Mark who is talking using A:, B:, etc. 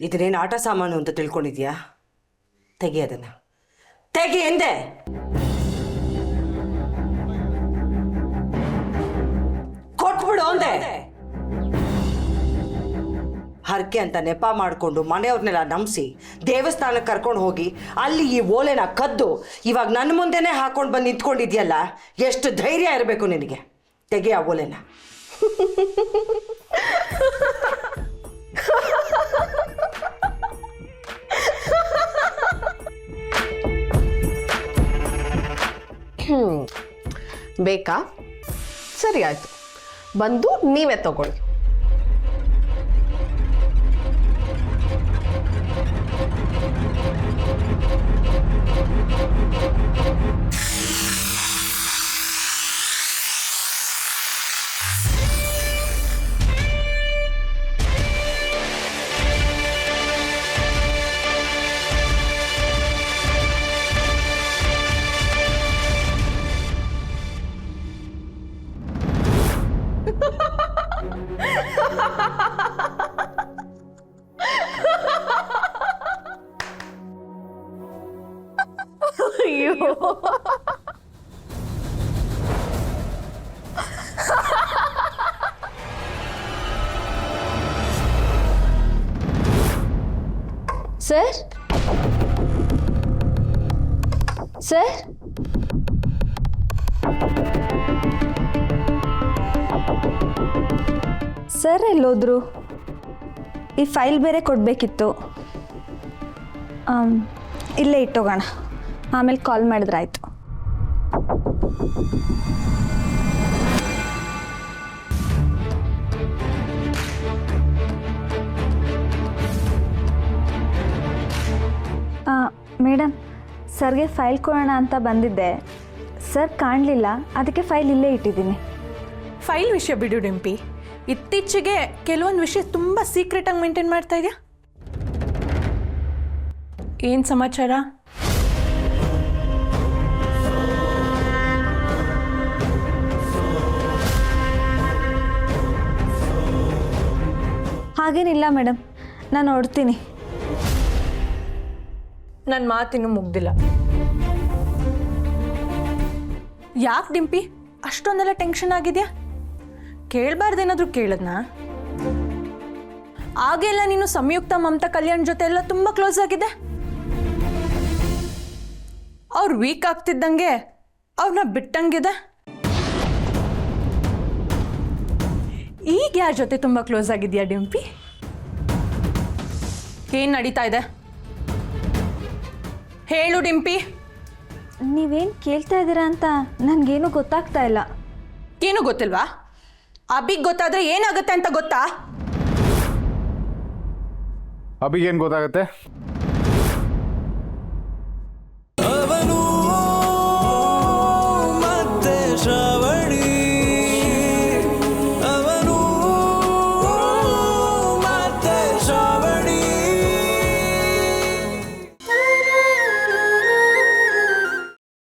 A: ಇದನ್ನೇನು ಆಟ ಸಾಮಾನು ಅಂತ ತಿಳ್ಕೊಂಡಿದ್ಯಾ? ತೆಗಿ ಅದನ್ನ, ತೆಗಿ ಎಂದೆ. ಕೊಟ್ಬಿಡು ಅಂದೆ. ಹರಕೆ ಅಂತ ನೆಪ ಮಾಡಿಕೊಂಡು ಮನೆಯವ್ರನ್ನೆಲ್ಲ ನಂಬಿಸಿ ದೇವಸ್ಥಾನಕ್ಕೆ ಕರ್ಕೊಂಡು ಹೋಗಿ ಅಲ್ಲಿ ಈ ಓಲೆನ ಕದ್ದು ಇವಾಗ ನನ್ನ ಮುಂದೆನೇ ಹಾಕೊಂಡು ಬಂದು ನಿಂತ್ಕೊಂಡಿದ್ಯಲ್ಲ, ಎಷ್ಟು ಧೈರ್ಯ ಇರಬೇಕು ನಿನಗೆ? ತೆಗಿ ಆ ಓಲೆನ.
B: ಬೇಕಾ? ಸರಿ ಆಯ್ತು, ಬಂದು ನೀವೇ ತಗೊಳ್ಳಿ. ಅಯ್ಯೋ,
C: ಸರ್ ಸರ್ ಸರ್ ಎಲ್ಲೋದ್ರು? ಈ ಫೈಲ್ ಬೇರೆ ಕೊಡಬೇಕಿತ್ತು. ಇಲ್ಲೇ ಇಟ್ಟೋಗೋಣ, ಆಮೇಲೆ ಕಾಲ್ ಮಾಡಿದ್ರಾಯ್ತು. ಮೇಡಮ್, ಸರ್ಗೆ ಫೈಲ್ ಕೊಡೋಣ ಅಂತ ಬಂದಿದ್ದೆ. ಸರ್ ಕಾಣಲಿಲ್ಲ, ಅದಕ್ಕೆ ಫೈಲ್ ಇಲ್ಲೇ ಇಟ್ಟಿದ್ದೀನಿ.
D: ಫೈಲ್ ವಿಷಯ ಬಿಡು ಡಿಂಪಿ. ಇತ್ತೀಚೆಗೆ ಕೆಲವೊಂದು ವಿಷಯ ತುಂಬ ಸೀಕ್ರೆಟಾಗಿ ಮೇಂಟೈನ್ ಮಾಡ್ತಾ ಇದೆಯಾ? ಏನು ಸಮಾಚಾರ?
C: ಹಾಗೇನಿಲ್ಲ ಮೇಡಮ್, ನಾನು ನೋಡ್ತೀನಿ.
D: ನನ್ನ ಮಾತಿನ್ನೂ ಮುಗ್ದಿಲ್ಲ. ಯಾಕೆ ಡಿಂಪಿ ಅಷ್ಟೊಂದೆಲ್ಲ ಟೆನ್ಷನ್ ಆಗಿದೆಯಾ? ಕೇಳಬಾರ್ದೇನಾದರೂ ಕೇಳದ್ನಾ? ಆಗೆಲ್ಲ ನೀನು ಸಂಯುಕ್ತ ಮಮತಾ ಕಲ್ಯಾಣ್ ಜೊತೆ ಎಲ್ಲ ತುಂಬ ಕ್ಲೋಸ್ ಆಗಿದೆ. ಅವ್ರು ವೀಕ್ ಆಗ್ತಿದ್ದಂಗೆ ಅವ್ರನ್ನ ಬಿಟ್ಟಂಗಿದೆ. ಈಗ ಯಾರ ಜೊತೆ ತುಂಬ ಕ್ಲೋಸ್ ಆಗಿದೆಯಾ ಡಿಂಪಿ? ಏನು ನಡೀತಾ ಇದೆ ಹೇಳು ಡಿಂಪಿ.
C: ನೀವೇನು ಕೇಳ್ತಾ ಇದ್ದೀರಾ ಅಂತ ನನಗೇನು ಗೊತ್ತಾಗ್ತಾ ಇಲ್ಲ.
D: ಏನು ಗೊತ್ತಿಲ್ವಾ? ಅಬಿಗೆ ಗೊತ್ತಾದ್ರೆ ಏನಾಗುತ್ತೆ ಅಂತ ಗೊತ್ತಾ?
E: ಅಬಿಗೇನು ಗೊತ್ತಾಗುತ್ತೆ?